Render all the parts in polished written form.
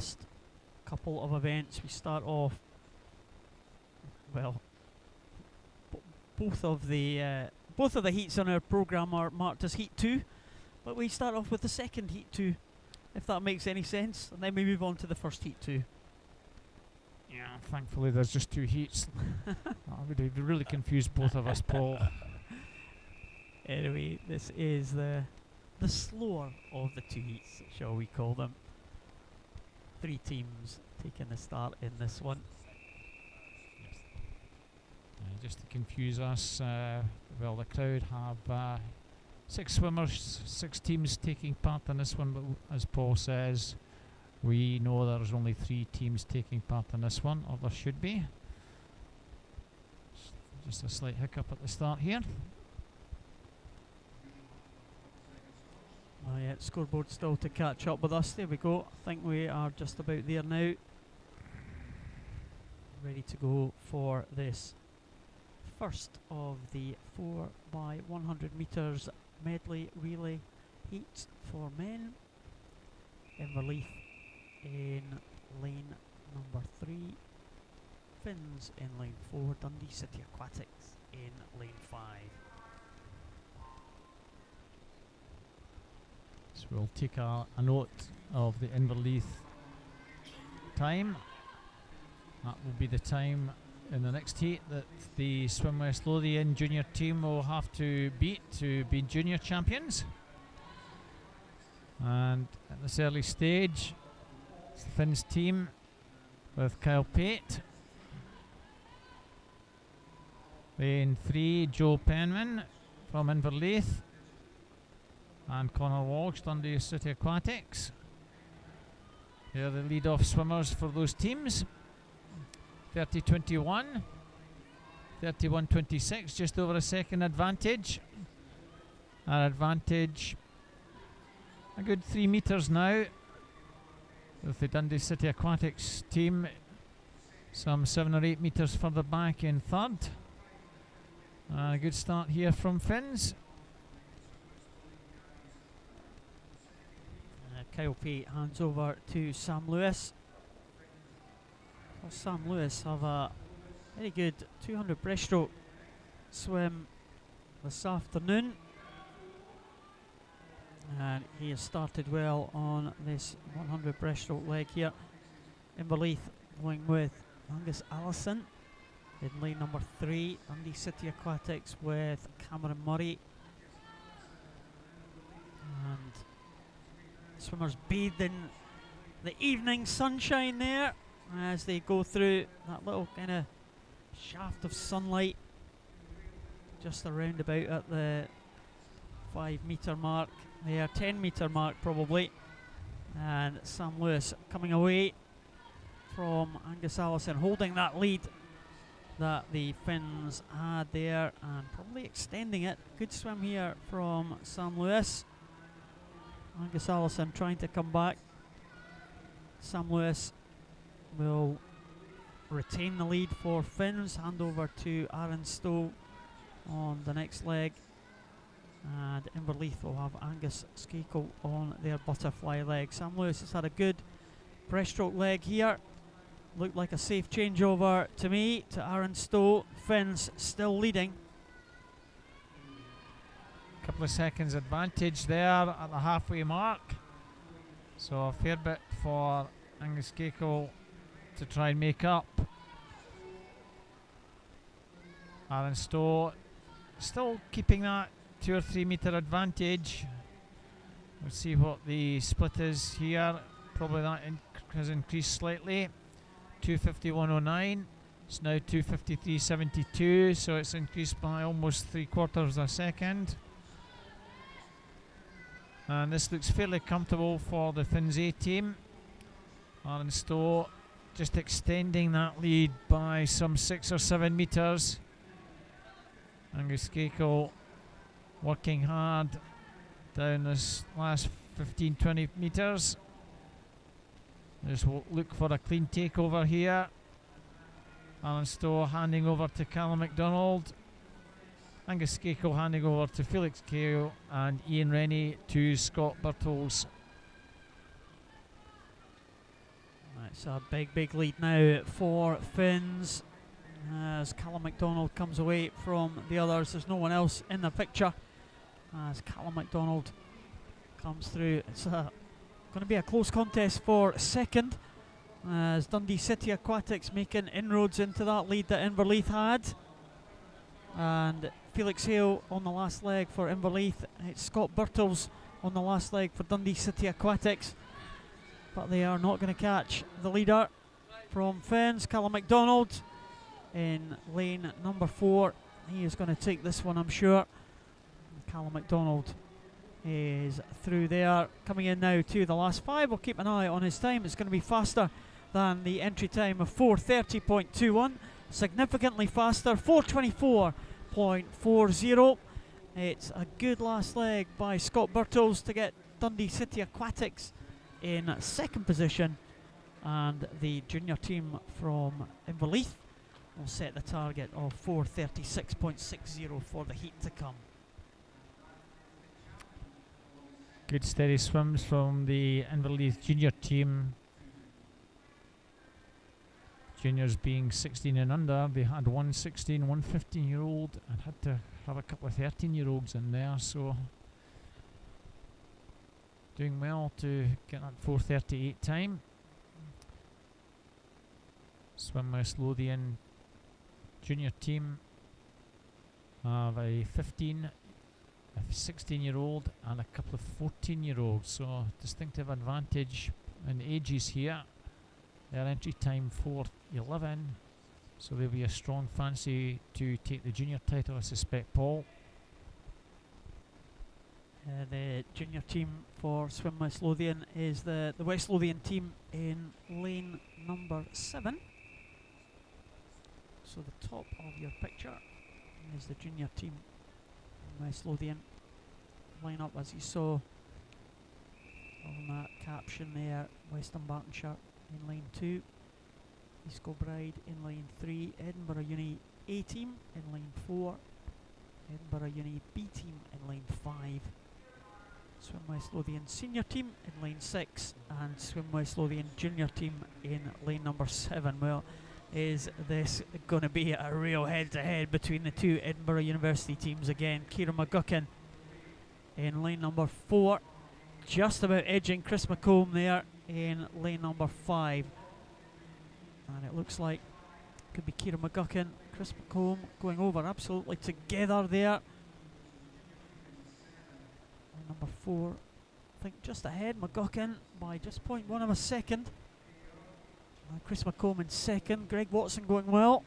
last couple of events. We start off, well, both of the heats on our programme are marked as Heat 2, but we start off with the second Heat 2, if that makes any sense, and then we move on to the first Heat 2. Yeah, thankfully there's just 2 heats. That would have really confused both of us, Paul. Anyway, this is the slower of the 2 heats, shall we call them. 3 teams taking the start in this one. Just to confuse us, well, the crowd have 6 swimmers, 6 teams taking part in this one, but as Paul says, we know there's only 3 teams taking part in this one, or there should be. Just a slight hiccup at the start here. Oh yeah, scoreboard still to catch up with us. There we go. I think we are just about there now. Ready to go for this first of the 4x100 metres medley relay heat for men. Inverleith in lane number 3, Finns in lane 4, Dundee City Aquatics in lane 5. So we'll take a note of the Inverleith time. That will be the time in the next heat that the Swim West Lothian junior team will have to beat to be junior champions. And at this early stage, it's the Finns team with Kyle Pate. Lane 3, Joe Penman from Inverleith. And Connor Walsh, Dundee City Aquatics. They're the lead-off swimmers for those teams. 30-21, 31-26, just over a second advantage. Our advantage a good 3 metres now, with the Dundee City Aquatics team some 7 or 8 metres further back in third. A good start here from Finns. Kyle Pate hands over to Sam Lewis. Well, Sam Lewis have a very good 200 breaststroke swim this afternoon, and he has started well on this 100 breaststroke leg here. Inverleith going with Angus Allison in lane number 3, Dundee City Aquatics with Cameron Murray, and swimmers bathed in the evening sunshine there as they go through that little kind of shaft of sunlight just around about at the 5 metre mark there, 10 metre mark probably. And Sam Lewis coming away from Angus Allison, holding that lead that the Finns had there and probably extending it. Good swim here from Sam Lewis. Angus Allison trying to come back. Sam Lewis will retain the lead for Finns. Hand over to Aaron Stowe on the next leg. And Inverleith will have Angus Skakel on their butterfly leg. Sam Lewis has had a good breaststroke leg here. Looked like a safe changeover to me, to Aaron Stowe. Finns still leading. Couple of seconds advantage there at the halfway mark, so a fair bit for Angus Skakel to try and make up. Aaron Stowe still keeping that 2 or 3 metre advantage. We'll see what the split is here. Probably that has increased slightly. 2:51.09. It's now 2:53.72, so it's increased by almost 3/4 a second. And this looks fairly comfortable for the Finns A team. Aaron Stowe just extending that lead by some 6 or 7 metres. Angus Skakel working hard down this last 15-20 metres. Just look for a clean takeover here. Aaron Stowe handing over to Callum MacDonald. Angus Skakel handing over to Felix Kale, and Ian Rennie to Scott Birtles. It's a big lead now for Finns as Callum MacDonald comes away from the others. There's no one else in the picture as Callum MacDonald comes through. It's going to be a close contest for second as Dundee City Aquatics making inroads into that lead that Inverleith had. And Felix Hale on the last leg for Inverleith. It's Scott Birtles on the last leg for Dundee City Aquatics. But they are not going to catch the leader from Finns, Callum MacDonald, in lane number 4. He is going to take this one, I'm sure. Callum MacDonald is through there. Coming in now to the last 5. We'll keep an eye on his time. It's going to be faster than the entry time of 4:30.21. Significantly faster, 4:24.40. It's a good last leg by Scott Birtles to get Dundee City Aquatics in second position, and the junior team from Inverleith will set the target of 4:36.60 for the heat to come. Good steady swims from the Inverleith junior team. Juniors being 16 and under, they had one 16, one 15-year-old, and had to have a couple of 13-year-olds in there, so doing well to get that 4:38 time. Swim West Lothian junior team have a 15, a 16-year-old, and a couple of 14-year-olds, so distinctive advantage in ages here. Their entry time 4:11, so there'll be a strong fancy to take the junior title, I suspect, Paul. The junior team for Swim West Lothian is the West Lothian team in lane number 7. So the top of your picture is the junior team in West Lothian. Line up as you saw on that caption there. Western Bartonshire in lane 2, East Kilbride in lane 3, Edinburgh Uni A team in lane 4, Edinburgh Uni B team in lane 5, Swim West Lothian senior team in lane 6, and Swim West Lothian junior team in lane number 7. Well, is this going to be a real head-to-head between the two Edinburgh University teams again? Kieran McGuckin in lane number 4, just about edging Chris McComb there in lane number 5, and it looks like it could be Kieran McGuckin, Chris McComb going over absolutely together there. Lane number 4, I think just ahead McGuckin by just 0.1 of a second. Chris McComb in second. Greg Watson going well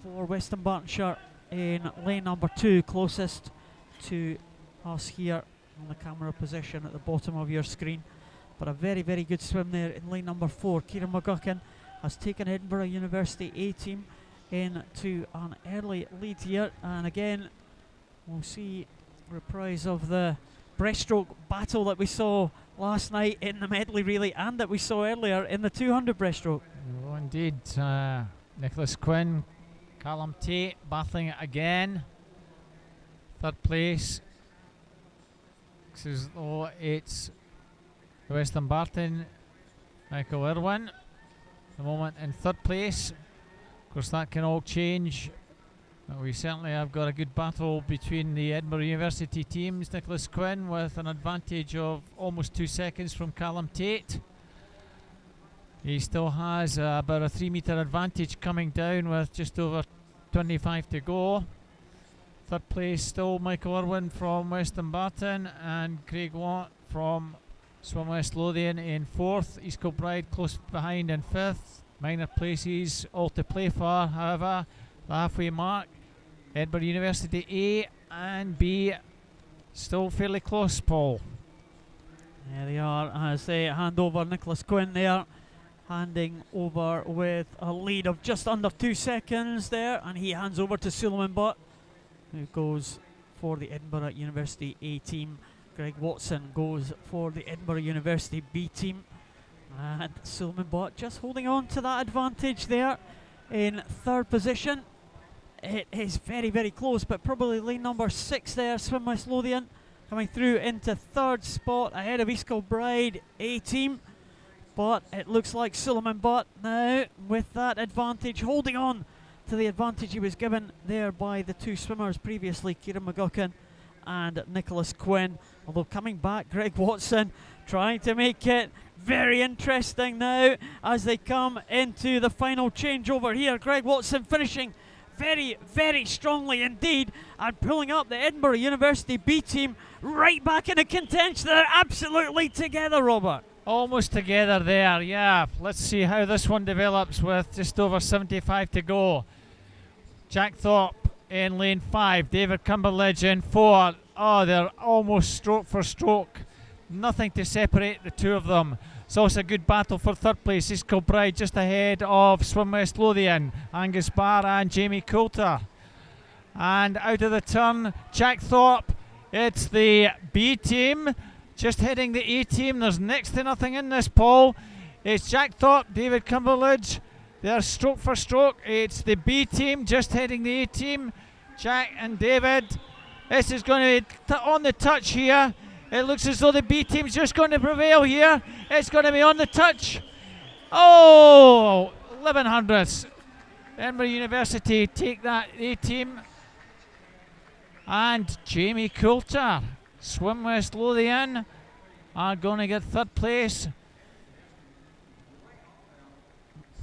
for Western Bartonshire in lane number 2, closest to us here on the camera position at the bottom of your screen. But a very good swim there in lane number 4. Kieran McGuckin has taken Edinburgh University A team into an early lead here, and again we'll see a reprise of the breaststroke battle that we saw last night in the medley relay and that we saw earlier in the 200 breaststroke. Oh, indeed. Nicholas Quinn, Callum Tate battling it again. Third place. Looks as though it's Western Barton, Michael Irwin, at the moment in third place. Of course, that can all change. We certainly have got a good battle between the Edinburgh University teams. Nicholas Quinn with an advantage of almost 2 seconds from Callum Tate. He still has about a 3 metre advantage coming down with just over 25 to go. Third place still Michael Irwin from Western Barton, and Craig Watt from Swim West Lothian in 4th. East Kilbride close behind in 5th. Minor places all to play for, however. The halfway mark, Edinburgh University A and B still fairly close, Paul. There they are as they hand over. Nicholas Quinn there handing over with a lead of just under 2 seconds there, and he hands over to Suleiman Butt, who goes for the Edinburgh University A team. Greg Watson goes for the Edinburgh University B team, and Suleiman Butt just holding on to that advantage there in third position. It is very close, but probably lane number 6 there, Swim West Lothian, coming through into third spot ahead of East Kilbride A team. but it looks like Suleiman Butt now with that advantage, holding on to the advantage he was given there by the two swimmers previously, Kieran McGuckin and Nicholas Quinn. Although coming back, Greg Watson trying to make it very interesting now as they come into the final changeover here. Greg Watson finishing very, very strongly indeed and pulling up the Edinburgh University B team right back into contention. They're absolutely together, Robert. Almost together there, yeah. Let's see how this one develops with just over 75 to go. Jack Thorpe in lane 5, David Cumberledge in 4. Oh, they're almost stroke for stroke. Nothing to separate the two of them. It's also a good battle for third place. East Kilbride just ahead of Swim West Lothian, Angus Barr and Jamie Coulter. And out of the turn, Jack Thorpe. It's the B team just heading the A team. There's next to nothing in this, Paul. It's Jack Thorpe, David Cumberledge. They're stroke for stroke. It's the B team just heading the A team. Jack and David. This is going to be on the touch here. It looks as though the B team's just going to prevail here. It's going to be on the touch. Oh, 11 hundredths. Edinburgh University take that A team. And Jamie Coulter, Swim West Lothian, are going to get third place.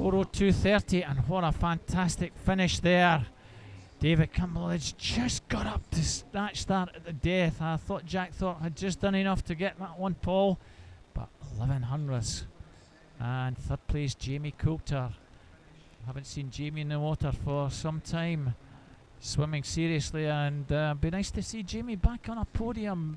4:02.30, and what a fantastic finish there. David Cumberledge just got up to snatch that at the death. I thought Jack Thorpe had just done enough to get that one, Paul, but 11 hundredths. And third place, Jamie Coulter. Haven't seen Jamie in the water for some time, swimming seriously, and be nice to see Jamie back on a podium.